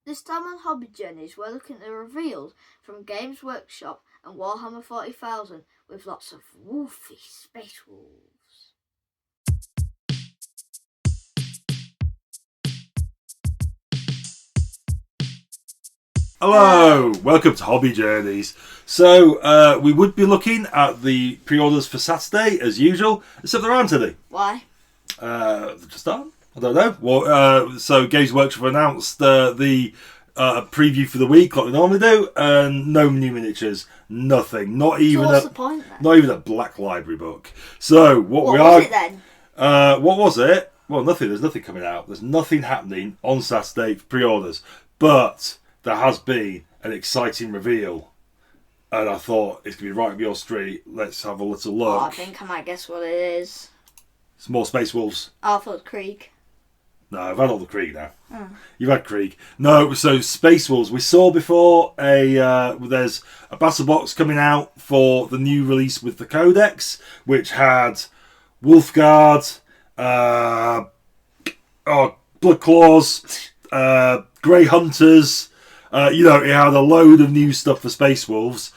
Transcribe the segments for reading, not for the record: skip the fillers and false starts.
This time on Hobby Journeys, we're looking at the reveals from Games Workshop and Warhammer 40,000 with lots of wolfy space wolves. Hello, welcome to Hobby Journeys. So, we would be looking at the pre-orders for Saturday, as usual, except there aren't any. Why? Just aren't? I don't know. Well, so Games Workshop announced the preview for the week, like they normally do, and no new miniatures, nothing. Not even what's the point then? Not even a black library book. So, what was it then? What was it? Well, nothing. There's nothing coming out. There's nothing happening on Saturday for pre-orders. But there has been an exciting reveal. And I thought, it's going to be right up your street. Let's have a little look. Oh, I think I might guess what it is. It's more Space Wolves. I thought Krieg. No, I've had all the Krieg now. Oh. You've had Krieg. No, so Space Wolves. We saw before there's a battlebox coming out for the new release with the Codex, which had Wolfguard, Blood Claws, Grey Hunters. It had a load of new stuff for Space Wolves.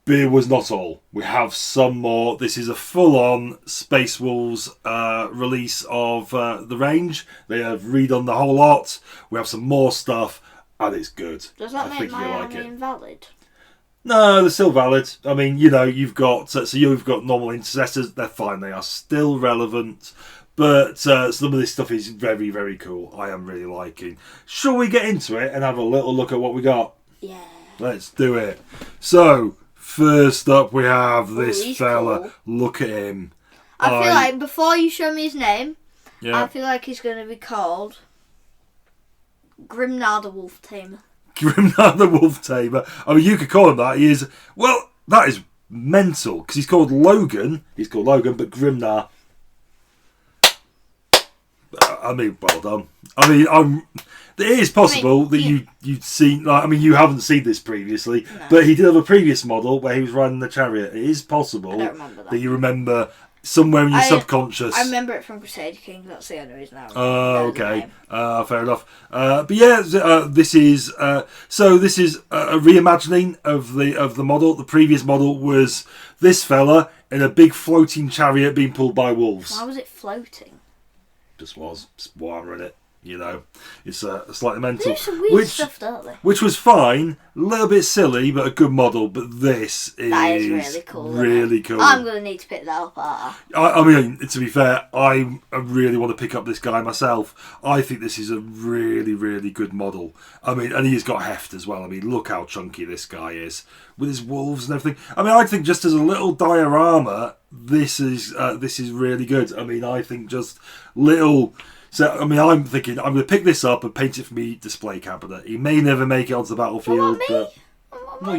But it was not all. We have some more. This is a full-on Space Wolves release of the range. They have redone the whole lot. We have some more stuff, and it's good. Does that make my army invalid? No, they're still valid. I mean, you've got you've got normal intercessors. They're fine. They are still relevant. But some of this stuff is very, very cool. I am really liking. Shall we get into it and have a little look at what we got? Yeah. Let's do it. So, first up we have this fella. Cool. Look at him. I feel like, before you show me his name, yeah. I feel like he's going to be called Grimnar the Wolf Tamer. Grimnar the Wolf Tamer. I mean, you could call him that. He is, well, that is mental. Because he's called Logan. He's called Logan, but Grimnar. I mean, well done. I mean, it is possible that you'd seen. You haven't seen this previously, but he did have a previous model where he was riding the chariot. It is possible I don't remember that you remember somewhere in your subconscious. I remember it from Crusader Kings. That's the only reason I remember. Oh, okay. Fair enough. But yeah, this is a reimagining of the model. The previous model was this fella in a big floating chariot being pulled by wolves. Why was it floating? Just was Warhammer in it, it's slightly mental. They do some weird stuff, don't they? Which was fine, a little bit silly, but a good model. But this is really cool. Really cool. I'm going to need to pick that up. I mean, to be fair, I really want to pick up this guy myself. I think this is a really, really good model. I mean, and he's got heft as well. I mean, look how chunky this guy is with his wolves and everything. I mean, I think just as a little diorama, this is really good. I mean, I think just little. So, I mean, I'm thinking I'm going to pick this up and paint it for me display cabinet. He may never make it onto the battlefield, but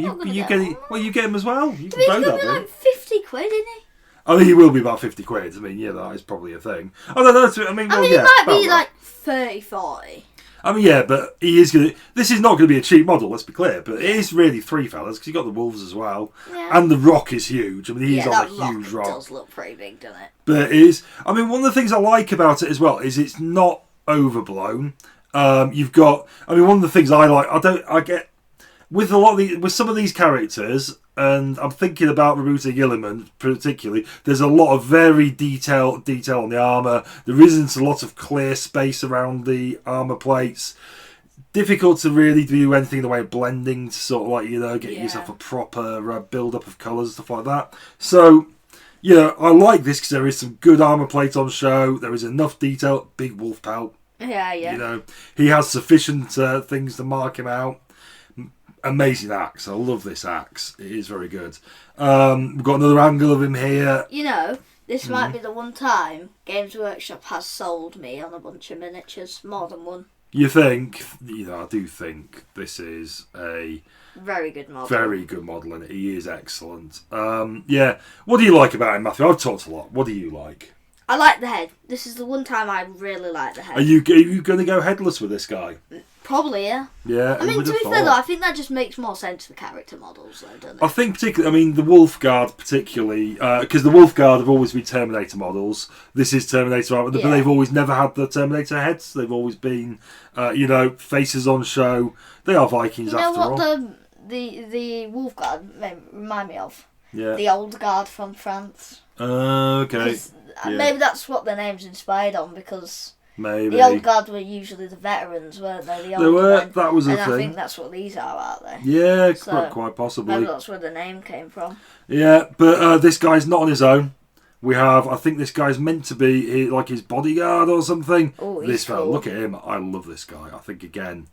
you get him as well. You can both have him. Like 50 quid, isn't he? I mean, he will be about 50 quid. I mean, yeah, that is probably a thing. I don't know. I mean, it might be like 30, 40. I mean, yeah, but he is going to. This is not going to be a cheap model, let's be clear. But it is really three fellas because you've got the wolves as well, and the rock is huge. I mean, he's on a huge rock. It does look pretty big, doesn't it? But it is. I mean, one of the things I like about it as well is it's not overblown. You've got. I mean, one of the things I like. I get with with some of these characters. And I'm thinking about rebooting Illiman particularly. There's a lot of very detail on the armour. There isn't a lot of clear space around the armour plates. Difficult to really do anything in the way of blending to sort of get yourself a proper build-up of colours and stuff like that. So, I like this because there is some good armour plate on show. There is enough detail. Big wolf pelt. Yeah. He has sufficient things to mark him out. Amazing axe. I love this axe. It is very good. We've got another angle of him here. This might be the one time Games Workshop has sold me on a bunch of miniatures. More than one. You think? I do think this is a very good model. Very good model, and he is excellent. Yeah. What do you like about him, Matthew? I've talked a lot. What do you like? I like the head. This is the one time I really like the head. Are you going to go headless with this guy? Probably, yeah. Yeah. I mean, to be fair though, I think that just makes more sense to the character models, though, doesn't it? I think particularly, I mean, the Wolf Guard particularly, because the Wolf Guard have always been Terminator models. This is Terminator armor, but they've always never had the Terminator heads. They've always been, faces on show. They are Vikings after all. You know what the Wolf Guard remind me of? Yeah. The old guard from France. Okay. Maybe that's what their name's inspired on, because maybe the old guard were usually the veterans, weren't they? The they were. Men. That was a and thing. I think that's what these are, aren't they? Yeah, So, quite possibly. Maybe that's where the name came from. Yeah, but this guy's not on his own. I think this guy's meant to be like his bodyguard or something. Oh, this fella, cool. Look at him. I love this guy. I think again.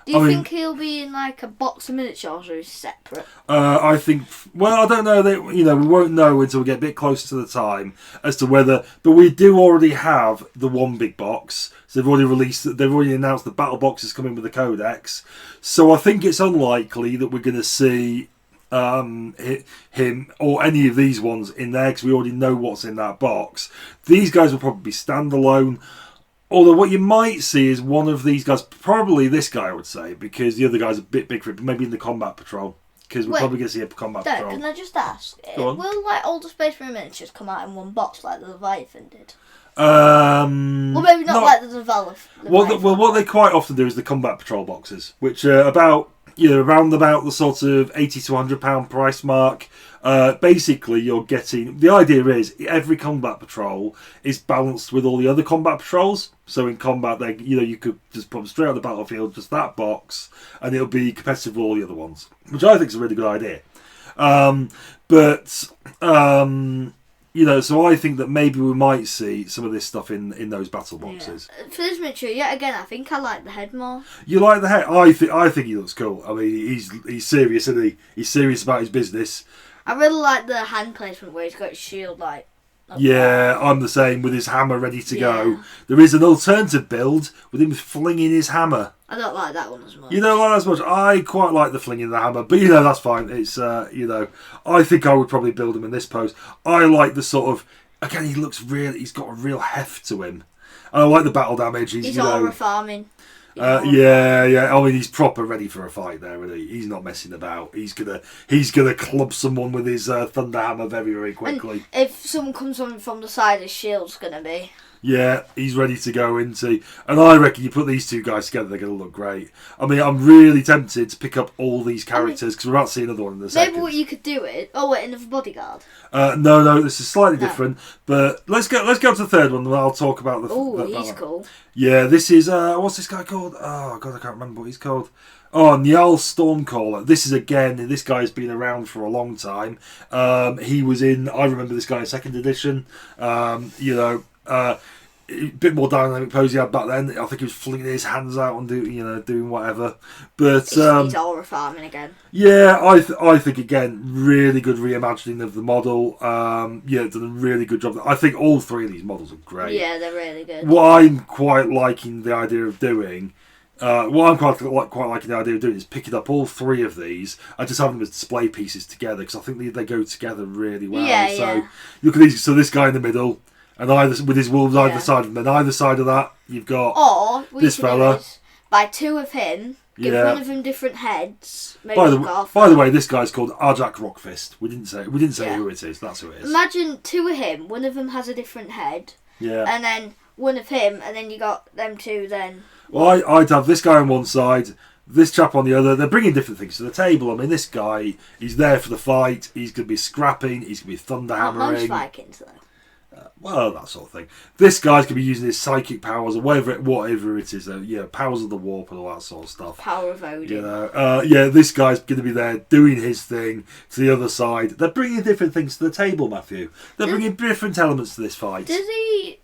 Do you think he'll be in like a box of miniatures, or is he separate? I think. Well, I don't know. We won't know until we get a bit closer to the time as to whether. But we do already have the one big box. So they've already announced the battle box is coming with the codex. So I think it's unlikely that we're going to see him or any of these ones in there, because we already know what's in that box. These guys will probably be standalone. Although what you might see is one of these guys, probably this guy, I would say, because the other guy's a bit big for it, but maybe in the combat patrol, because we're probably going to see a combat patrol. Can I just ask? Go on. Will like older Space Marine miniatures come out in one box like the Leviathan did? Well, maybe not like the Leviathan. What they quite often do is the combat patrol boxes, which are about around about the sort of £80 to £100 price mark. Basically, you're getting. The idea is every combat patrol is balanced with all the other combat patrols. So in combat, you could just put them straight on the battlefield, just that box, and it'll be competitive with all the other ones, which I think is a really good idea. So I think that maybe we might see some of this stuff in those battle boxes. Yeah. For this miniature, again, I think I like the head more. You like the head? I think he looks cool. I mean, he's serious, isn't he? He's serious about his business. I really like the hand placement where he's got his shield I'm the same, with his hammer ready to go. There is an alternative build with him flinging his hammer. I don't like that one as much. You don't like that as much? I quite like the flinging of the hammer, but that's fine. It's I think I would probably build him in this pose. I like the sort of, again, he's got a real heft to him. And I like the battle damage. He's aura farming. I mean, he's proper ready for a fight there, isn't he? He's not messing about. He's gonna club someone with his thunder hammer very, very quickly. And if someone comes on from the side, his shield's gonna be. Yeah, he's ready to go into. And I reckon you put these two guys together, they're going to look great. I mean, I'm really tempted to pick up all these characters, because we're about to see another one in a second. Maybe what you could do is... Oh, wait, another bodyguard? No, this is slightly different. But let's go to the third one, and I'll talk about the... Oh, he's cool. Yeah, this is... what's this guy called? Oh, God, I can't remember what he's called. Oh, Njal Stormcaller. This guy's been around for a long time. He was in... I remember this guy in 2nd edition. A bit more dynamic pose he had back then. I think he was flinging his hands out and doing whatever. But he's aura farming again. Yeah, I think again, really good reimagining of the model. Done a really good job. I think all three of these models are great. Yeah, they're really good. What I'm quite liking the idea of doing. Is picking up all three of these and just having them as display pieces together, because I think they go together really well. Look at these. So this guy in the middle. And with his wolves either side of him. Then either side of that, you've got this fella. Buy two of him, give one of them different heads. By the way, this guy's called Arjac Rockfist. We didn't say who it is. That's who it is. Imagine two of him. One of them has a different head. Yeah. And then one of him, and then you got them two. Then. Well, I'd have this guy on one side, this chap on the other. They're bringing different things to the table. I mean, this guy, he's there for the fight. He's going to be scrapping. He's going to be thunder hammering. Most Vikings, though. Well, that sort of thing. This guy's going to be using his psychic powers or whatever it is. Powers of the warp and all that sort of stuff. Power of Odin. This guy's going to be there doing his thing to the other side. They're bringing different things to the table, Matthew. They're bringing different elements to this fight. Does the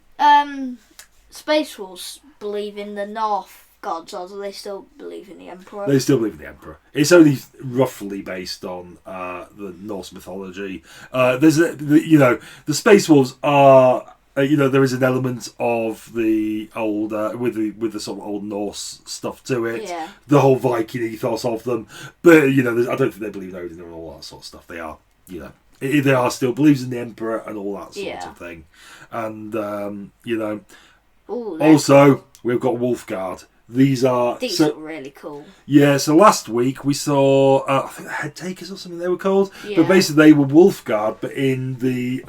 Space Wolves believe in the North gods, or do they still believe in the Emperor? They still believe in the Emperor. It's only roughly based on the Norse mythology. The Space Wolves are. There is an element of the old with the sort of old Norse stuff to it. Yeah. The whole Viking ethos of them, but I don't think they believe in Odin and all that sort of stuff. They are, they are still believes in the Emperor and all that sort of thing, and also we've got Wolfguard. These look really cool. Yeah, so last week we saw, I think Head Takers or something they were called. Yeah. But basically they were Wolfguard, but in the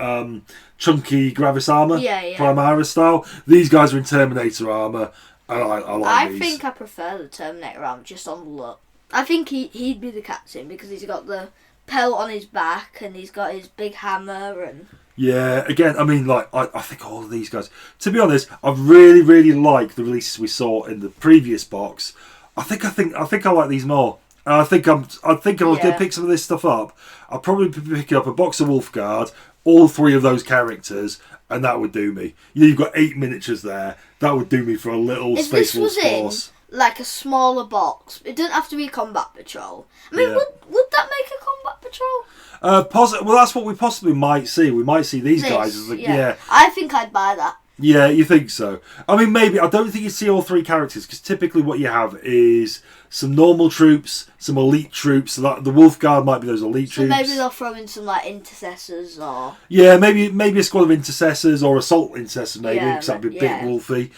chunky Gravis armour, Primaris style. These guys are in Terminator armour, and I like these. I think I prefer the Terminator armour just on the look. I think he'd be the captain because he's got the pelt on his back and he's got his big hammer and... Yeah, again, I mean, like, I think all of these guys... To be honest, I really, really like the releases we saw in the previous box. I think I like these more. I think I was going to pick some of this stuff up. I'll probably pick up a box of Wolfguard, all 3 of those characters, and that would do me. You've got 8 miniatures there. That would do me for a little Space Wolf force. Like a smaller box. It doesn't have to be a combat patrol. I mean, would that make a combat patrol? Well, that's what we possibly might see. We might see these guys as I think I'd buy that. Yeah, you think so? I mean, maybe. I don't think you'd see all 3 characters because typically what you have is some normal troops, some elite troops. So that the Wolfguard might be those elite troops. So maybe they'll throw in some like intercessors or... Yeah, maybe a squad of intercessors or assault intercessors maybe because that'd be a bit wolfy.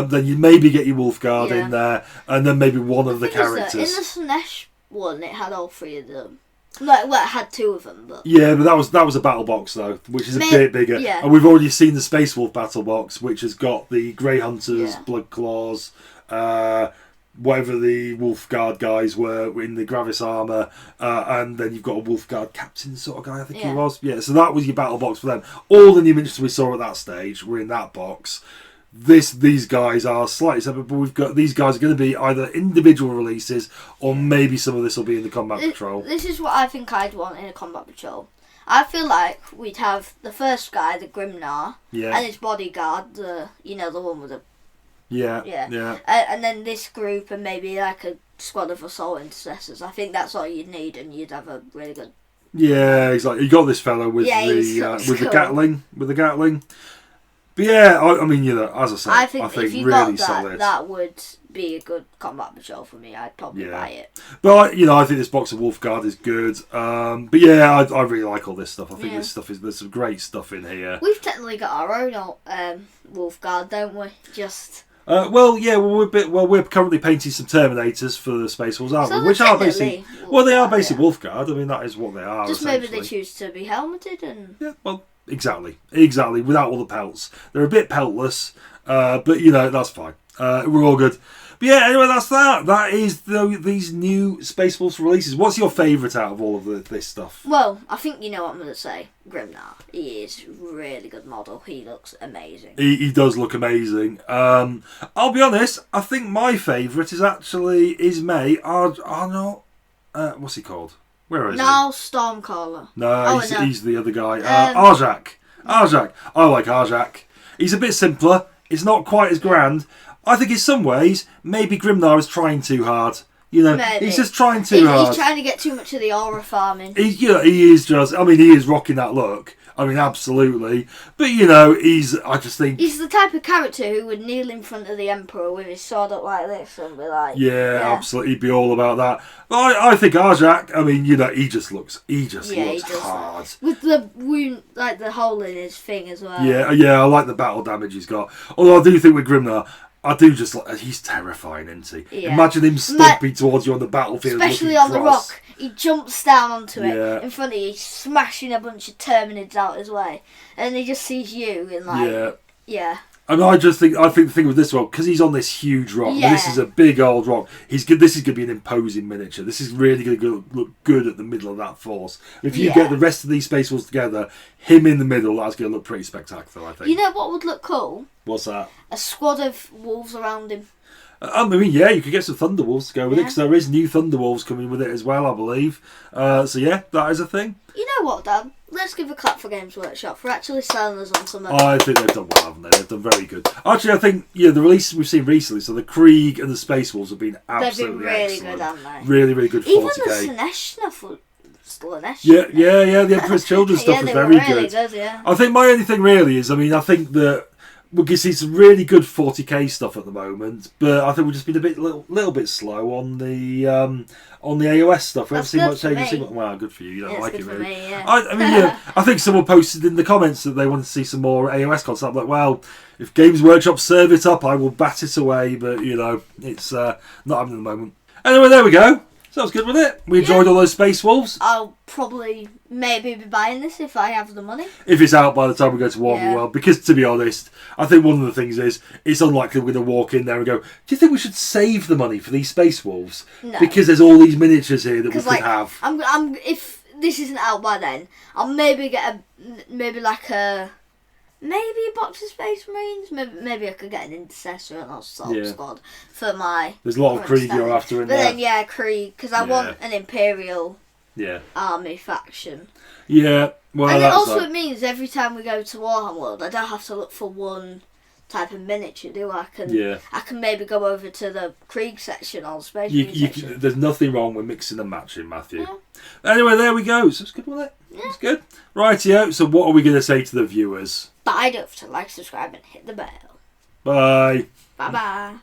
Then you maybe get your Wolfguard in there and then maybe one of the characters. In the Slanesh one, it had all 3 of them. Well, it had 2 of them, but... Yeah, but that was a battle box, though, which is a bit bigger. Yeah. And we've already seen the Space Wolf battle box, which has got the Grey Hunters, Blood Claws, whatever the Wolfguard guys were in the Gravis armour, and then you've got a Wolfguard captain sort of guy, I think he was. Yeah, so that was your battle box for them. All the new miniatures we saw at that stage were in that box. These guys are slightly separate, but we've got these guys are going to be either individual releases or maybe some of this will be in the combat patrol. This is what I think I'd want in a combat patrol. I feel like we'd have the first guy, the Grimnar, and his bodyguard, the one with the and then this group and maybe like a squad of assault intercessors. I think that's all you'd need, and you'd have a really good. Yeah, exactly. You got this fellow with the Gatling. But yeah, I mean, as I said, I think if you really got that, solid. that would be a good combat patrol for me. I'd probably buy it. But I think this box of Wolfguard is good. But yeah, I really like all this stuff. I think there's some great stuff in here. We've technically got our own Wolfguard, don't we? We're currently painting some Terminators for the Space Wolves, aren't we? Which are basically they are basically Wolfguard. I mean, that is what they are. Just maybe they choose to be helmeted and Exactly. Without all the pelts, they're a bit peltless, but that's fine. We're all good. But yeah, anyway, that's that. That is these new Space Wolves releases. What's your favourite out of all of this stuff? Well, I think you know what I'm going to say. Grimnar. He is a really good model. He looks amazing. He does look amazing. I'll be honest. I think my favourite is actually May. What's he called? Where is he? Njal Stormcaller. No, he's the other guy. Arjac. I like Arjac. He's a bit simpler. It's not quite as grand. I think in some ways, maybe Grimnar is trying too hard. He's just trying too hard. He's trying to get too much of the aura farming. He is just... I mean, he is rocking that look. I mean, absolutely. But, I just think... He's the type of character who would kneel in front of the Emperor with his sword up like this and be like... Yeah, absolutely. He'd be all about that. But I think Arjac, I mean, he just looks hard. With the wound, like the hole in his thing as well. Yeah, I like the battle damage he's got. Although I do think with Grimnar... I do just like... He's terrifying, isn't he? Yeah. Imagine him stomping towards you on the battlefield. Especially on the rock. He jumps down onto it in front of you, smashing a bunch of Terminids out his way. And he just sees you and like... Yeah. And I think the thing with this one, because he's on this huge rock, this is a big old rock, this is going to be an imposing miniature. This is really going to look good at the middle of that force. If you get the rest of these Space Wolves together, him in the middle, that's going to look pretty spectacular, I think. You know what would look cool? What's that? A squad of wolves around him. I mean, you could get some Thunderwolves to go with it, because there is new Thunderwolves coming with it as well, I believe. So yeah, that is a thing. You know what, Dan? Let's give a clap for Games Workshop for actually selling us on some... I think they've done well, haven't they? They've done very good. Actually, I think, the releases we've seen recently, so the Krieg and the Space Wolves have been absolutely excellent. They've been really good, haven't they? Really, really good 40k. Even the Slanesh stuff Yeah, the Emperor's Children stuff was very really good. Yeah. I think my only thing really is, I think that we can see some really good 40k stuff at the moment, but I think we've just been a little bit slow on the AOS stuff. We haven't seen much AOS. Well, good for you. You don't like it, really. Me, yeah. I mean, yeah, I think someone posted in the comments that they wanted to see some more AOS content. I'm like, well, if Games Workshop serve it up, I will bat it away. But it's not happening at the moment. Anyway, there we go. Sounds good, wasn't it? We enjoyed all those Space Wolves. I'll probably maybe be buying this if I have the money. If it's out by the time we go to Warhammer World. Because, to be honest, I think one of the things is, it's unlikely we're going to walk in there and go, do you think we should save the money for these Space Wolves? No. Because there's all these miniatures here that we could have. If this isn't out by then, I'll maybe get maybe a box of Space Marines. Maybe I could get an Intercessor and Assault Squad for my... There's a lot of Krieg you're after in there. But then, Krieg, because I want an Imperial army faction. Yeah, well, and it means every time we go to Warhammer World, I don't have to look for one type of miniature, do I? I can maybe go over to the Krieg section or the Space Marine section. There's nothing wrong with mixing and matching, Matthew. Yeah. Anyway, there we go. So it's good, wasn't it? Yeah. It's good. Rightio. So what are we going to say to the viewers? Bye, don't forget to like, subscribe and hit the bell. Bye. Bye-bye.